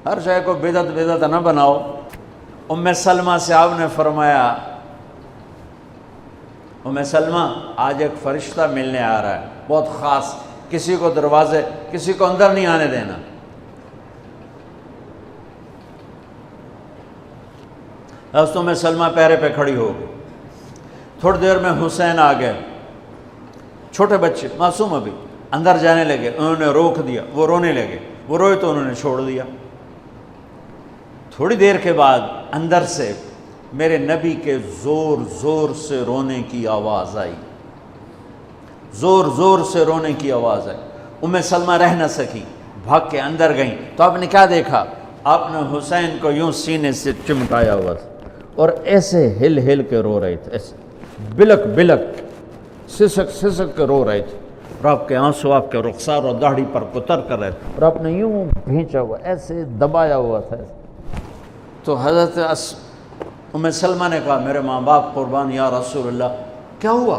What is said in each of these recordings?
ہر شے کو بدعت بدعت نہ بناؤ۔ ام سلمہ سے آپ نے فرمایا ام سلمہ آج ایک فرشتہ ملنے آ رہا ہے بہت خاص، کسی کو دروازے کسی کو اندر نہیں آنے دینا۔ حضرت ام سلمہ پیرے پہ کھڑی ہو گئی۔ تھوڑی دیر میں حسین آ گئے، چھوٹے بچے معصوم ابھی، اندر جانے لگے، انہوں نے روک دیا، وہ رونے لگے، وہ روئے تو انہوں نے چھوڑ دیا۔ تھوڑی دیر کے بعد اندر سے میرے نبی کے زور زور سے رونے کی آواز آئی، زور زور سے رونے کی آواز آئی۔ ام سلمہ رہ نہ سکی، بھاگ کے اندر گئیں تو آپ نے کیا دیکھا؟ آپ نے حسین کو یوں سینے سے چمٹایا ہوا تھا اور ایسے ہل ہل کے رو رہے تھے، ایسے بلک بلک سسک سسک کے رو رہے تھے، اور آپ کے آنسو آپ کے رخسار اور داڑھی پر اتر کر رہے تھے، اور آپ نے یوں بھینچا ہوا ایسے دبایا ہوا تھا۔ تو حضرت ام سلمہ نے کہا میرے ماں باپ قربان یا رسول اللہ، کیا ہوا؟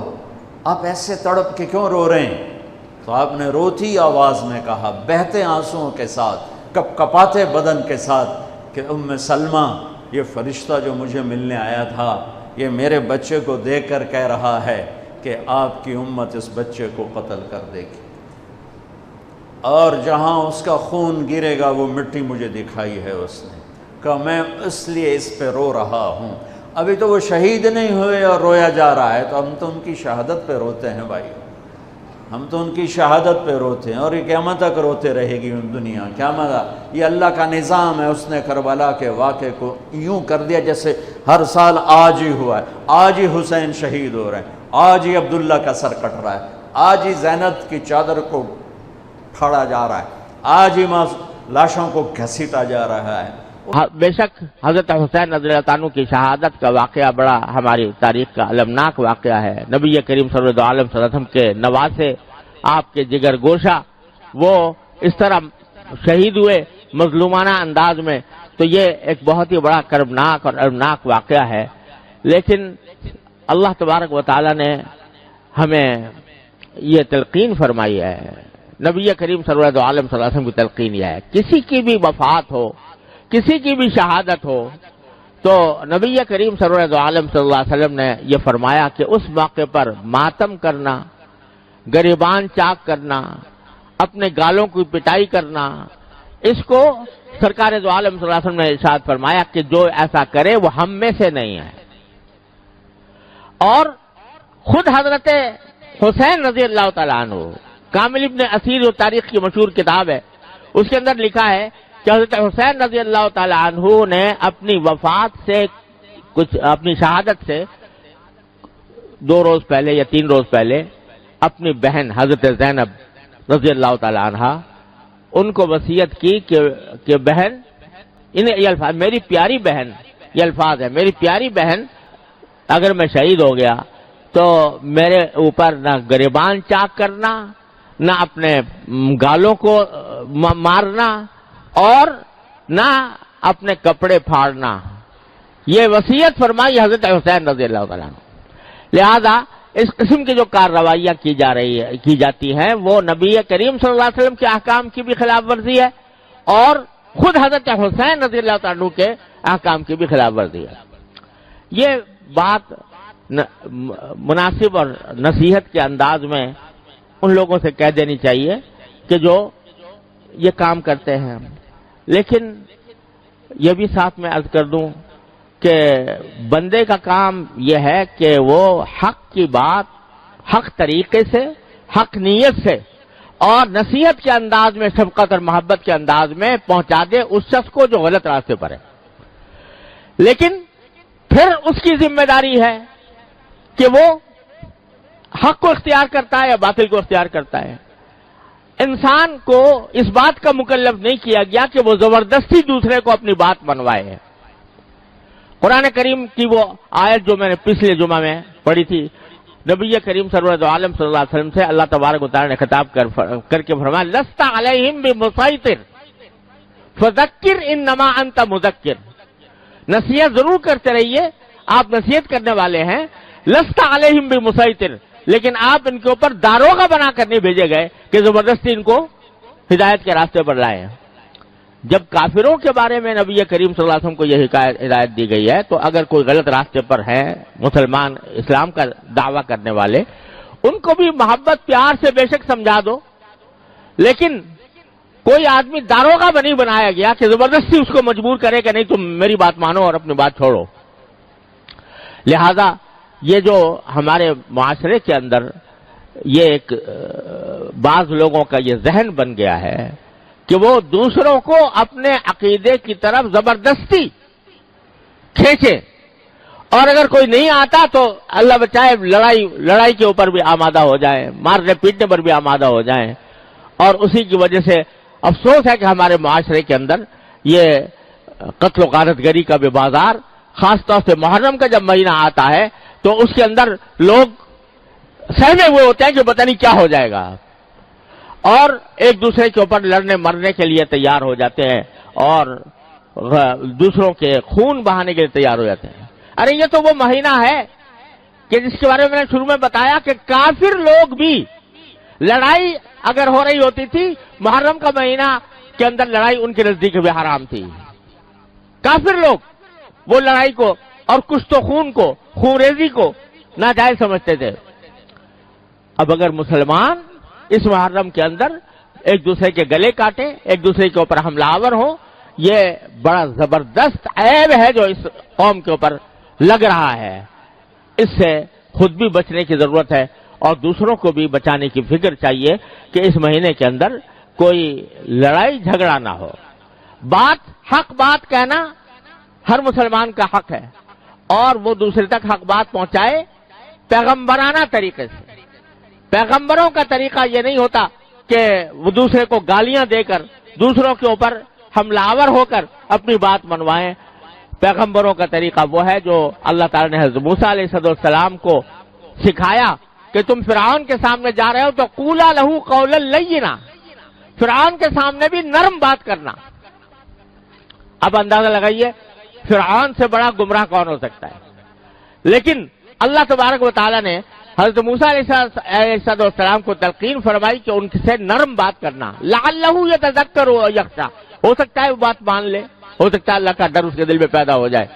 آپ ایسے تڑپ کے کیوں رو رہے ہیں؟ تو آپ نے روتی آواز میں کہا، بہتے آنسوؤں کے ساتھ، کپ کپاتے بدن کے ساتھ، کہ ام سلمہ یہ فرشتہ جو مجھے ملنے آیا تھا یہ میرے بچے کو دیکھ کر کہہ رہا ہے کہ آپ کی امت اس بچے کو قتل کر دے گی، اور جہاں اس کا خون گرے گا وہ مٹی مجھے دکھائی ہے اس نے، کہ میں اس لیے اس پہ رو رہا ہوں۔ ابھی تو وہ شہید نہیں ہوئے اور رویا جا رہا ہے، تو ہم تو ان کی شہادت پہ روتے ہیں بھائی، ہم تو ان کی شہادت پہ روتے ہیں، اور یہ قیامت تک روتے رہے گی دنیا۔ قیامت یہ اللہ کا نظام ہے، اس نے کربلا کے واقعے کو یوں کر دیا جیسے ہر سال آج ہی ہوا ہے، آج ہی حسین شہید ہو رہے ہیں، آج ہی عبداللہ کا سر کٹ رہا ہے، آج ہی زینب کی چادر کو پھاڑا جا رہا ہے، آج ہی لاشوں کو گھسیٹا جا رہا ہے۔ بے شک حضرت حسین رضی اللہ عنہ کی شہادت کا واقعہ بڑا ہماری تاریخ کا المناک واقعہ ہے۔ نبی کریم صلی اللہ علیہ وسلم کے نواسے، آپ کے جگر گوشہ، وہ اس طرح شہید ہوئے مظلومانہ انداز میں، تو یہ ایک بہت ہی بڑا کربناک اور المناک واقعہ ہے۔ لیکن اللہ تبارک و تعالی نے ہمیں یہ تلقین فرمائی ہے، نبی کریم صلی اللہ علیہ وسلم کی تلقین یہ ہے، کسی کی بھی وفات ہو، کسی کی بھی شہادت ہو، تو نبی کریم صلی اللہ علیہ وسلم نے یہ فرمایا کہ اس موقع پر ماتم کرنا، گریبان چاک کرنا، اپنے گالوں کی پٹائی کرنا، اس کو سرکار دو عالم صلی اللہ علیہ وسلم نے ارشاد فرمایا کہ جو ایسا کرے وہ ہم میں سے نہیں ہے۔ اور خود حضرت حسین رضی اللہ تعالیٰ عنہ، کامل ابن اسیر جو تاریخ کی مشہور کتاب ہے، اس کے اندر لکھا ہے کہ حضرت حسین رضی اللہ تعالیٰ عنہ نے اپنی وفات سے اپنی شہادت سے 2 روز پہلے یا 3 روز پہلے اپنی بہن حضرت زینب رضی اللہ تعالیٰ عنہ ان کو وصیت کی کہ بہن، یہ الفاظ میری پیاری بہن، یہ الفاظ ہے، میری پیاری بہن اگر میں شہید ہو گیا تو میرے اوپر نہ گریبان چاک کرنا، نہ اپنے گالوں کو مارنا، اور نہ اپنے کپڑے پھاڑنا۔ یہ وصیت فرمائی حضرت حسین رضی اللہ تعالیٰ عنہ۔ لہذا اس قسم کی جو کارروائیاں کی جاتی ہیں وہ نبی کریم صلی اللہ علیہ وسلم کے احکام کی بھی خلاف ورزی ہے، اور خود حضرت حسین رضی اللہ تعالیٰ عنہ کے احکام کی بھی خلاف ورزی ہے۔ یہ بات مناسب اور نصیحت کے انداز میں ان لوگوں سے کہہ دینی چاہیے کہ جو یہ کام کرتے ہیں۔ لیکن یہ بھی ساتھ میں عرض کر دوں کہ بندے کا کام یہ ہے کہ وہ حق کی بات حق طریقے سے، حق نیت سے اور نصیحت کے انداز میں، شفقت اور محبت کے انداز میں پہنچا دے اس شخص کو جو غلط راستے پر ہے۔ لیکن پھر اس کی ذمہ داری ہے کہ وہ حق کو اختیار کرتا ہے یا باطل کو اختیار کرتا ہے۔ انسان کو اس بات کا مکلف نہیں کیا گیا کہ وہ زبردستی دوسرے کو اپنی بات منوائے۔ قرآن کریم کی وہ آیت جو میں نے پچھلے جمعہ میں پڑھی تھی، نبی کریم صلی اللہ علیہ وسلم سے اللہ تبارک و تعالی نے خطاب کر کے فرمایا لست علیہم بمسیطر فذکر انما انت مذکر، نصیحت ضرور کرتے رہیے، آپ نصیحت کرنے والے ہیں، لست علیہم بمسیطر، لیکن آپ ان کے اوپر داروغہ بنا کر نہیں بھیجے گئے کہ زبردستی ان کو ہدایت کے راستے پر لائے ہیں۔ جب کافروں کے بارے میں نبی کریم صلی اللہ علیہ وسلم کو یہ ہدایت دی گئی ہے تو اگر کوئی غلط راستے پر ہیں مسلمان اسلام کا دعویٰ کرنے والے، ان کو بھی محبت پیار سے بے شک سمجھا دو، لیکن کوئی آدمی داروغہ نہیں بنایا گیا کہ زبردستی اس کو مجبور کرے کہ نہیں تم میری بات مانو اور اپنی بات چھوڑو۔ لہذا یہ جو ہمارے معاشرے کے اندر یہ ایک بعض لوگوں کا یہ ذہن بن گیا ہے کہ وہ دوسروں کو اپنے عقیدے کی طرف زبردستی کھینچے، اور اگر کوئی نہیں آتا تو اللہ بچائے لڑائی کے اوپر بھی آمادہ ہو جائیں، مارنے پیٹنے پر بھی آمادہ ہو جائیں۔ اور اسی کی وجہ سے افسوس ہے کہ ہمارے معاشرے کے اندر یہ قتل و غارت گری کا بھی بازار، خاص طور سے محرم کا جب مہینہ آتا ہے تو اس کے اندر لوگ سہمے ہوئے ہوتے ہیں کہ پتہ نہیں کیا ہو جائے گا، اور ایک دوسرے کے اوپر لڑنے مرنے کے لیے تیار ہو جاتے ہیں اور دوسروں کے خون بہانے کے لیے تیار ہو جاتے ہیں۔ ارے یہ تو وہ مہینہ ہے کہ جس کے بارے میں نے شروع میں بتایا کہ کافر لوگ بھی لڑائی اگر ہو رہی ہوتی تھی محرم کا مہینہ کے اندر لڑائی ان کے نزدیک بھی حرام تھی۔ کافر لوگ وہ لڑائی کو اور کشت و خون کو، خون ریزی کو ناجائز سمجھتے تھے۔ اب اگر مسلمان اس محرم کے اندر ایک دوسرے کے گلے کاٹے، ایک دوسرے کے اوپر حملہ آور ہو، یہ بڑا زبردست عیب ہے جو اس قوم کے اوپر لگ رہا ہے۔ اس سے خود بھی بچنے کی ضرورت ہے اور دوسروں کو بھی بچانے کی فکر چاہیے کہ اس مہینے کے اندر کوئی لڑائی جھگڑا نہ ہو۔ حق بات کہنا ہر مسلمان کا حق ہے، اور وہ دوسرے تک حق بات پہنچائے پیغمبرانہ طریقے سے۔ پیغمبروں کا طریقہ یہ نہیں ہوتا کہ وہ دوسرے کو گالیاں دے کر دوسروں کے اوپر حملہ آور ہو کر اپنی بات منوائیں۔ پیغمبروں کا طریقہ وہ ہے جو اللہ تعالی نے حضرت موسیٰ علیہ السلام کو سکھایا کہ تم فرعون کے سامنے جا رہے ہو تو قولا لہو قولا لینا، فرعون کے سامنے بھی نرم بات کرنا۔ اب اندازہ لگائیے فرعون سے بڑا گمراہ کون ہو سکتا ہے؟ لیکن اللہ تبارک و تعالیٰ نے حضرت موسیٰ علیہ السلام کو تلقین فرمائی کہ ان سے نرم بات کرنا، لعلہ یتذکر و یخشی، ہو سکتا ہے وہ بات مان لے، ہو سکتا ہے اللہ کا ڈر اس کے دل میں پیدا ہو جائے۔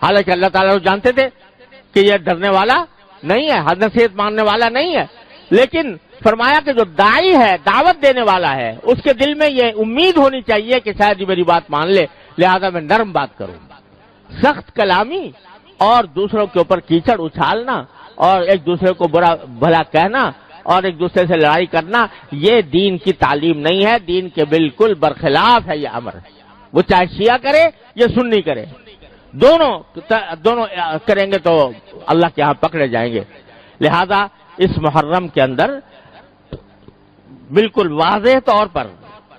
حالانکہ اللہ تعالیٰ جانتے تھے کہ یہ ڈرنے والا نہیں ہے، حد نصیحت ماننے والا نہیں ہے، لیکن فرمایا کہ جو داعی ہے، دعوت دینے والا ہے، اس کے دل میں یہ امید ہونی چاہیے کہ شاید یہ میری بات مان لے، لہذا میں نرم بات کروں۔ سخت کلامی اور دوسروں کے اوپر کیچڑ اچھالنا اور ایک دوسرے کو برا بھلا کہنا اور ایک دوسرے سے لڑائی کرنا، یہ دین کی تعلیم نہیں ہے، دین کے بالکل برخلاف ہے یہ امر۔ وہ چاہے شیعہ کرے یا سنی کرے، دونوں کریں گے تو اللہ کے ہاں پکڑے جائیں گے۔ لہذا اس محرم کے اندر بالکل واضح طور پر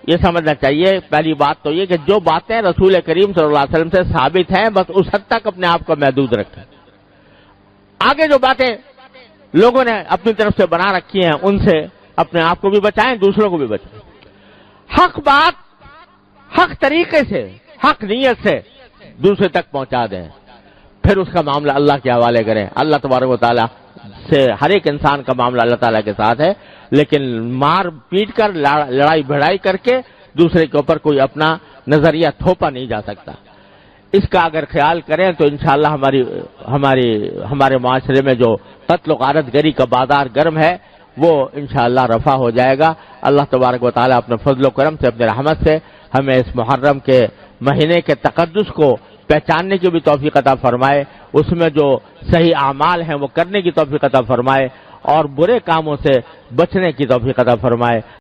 یہ سمجھنا چاہیے، پہلی بات تو یہ کہ جو باتیں رسول کریم صلی اللہ علیہ وسلم سے ثابت ہیں بس اس حد تک اپنے آپ کو محدود رکھیں۔ آگے جو باتیں لوگوں نے اپنی طرف سے بنا رکھی ہیں ان سے اپنے آپ کو بھی بچائیں، دوسروں کو بھی بچائیں۔ حق بات حق طریقے سے، حق نیت سے دوسرے تک پہنچا دیں، پھر اس کا معاملہ اللہ کے حوالے کریں۔ اللہ تبارک و تعالیٰ سے ہر ایک انسان کا معاملہ اللہ تعالیٰ کے ساتھ ہے، لیکن مار پیٹ کر لڑائی بھڑائی کر کے دوسرے کے اوپر کوئی اپنا نظریہ تھوپا نہیں جا سکتا۔ اس کا اگر خیال کریں تو انشاءاللہ ہمارے معاشرے میں جو قتل و غارت گری کا بازار گرم ہے وہ انشاءاللہ رفع ہو جائے گا۔ اللہ تبارک و تعالیٰ اپنے فضل و کرم سے، اپنے رحمت سے ہمیں اس محرم کے مہینے کے تقدس کو پہچاننے کی بھی توفیق عطا فرمائے، اس میں جو صحیح اعمال ہیں وہ کرنے کی توفیق عطا فرمائے اور برے کاموں سے بچنے کی توفیق عطا فرمائے۔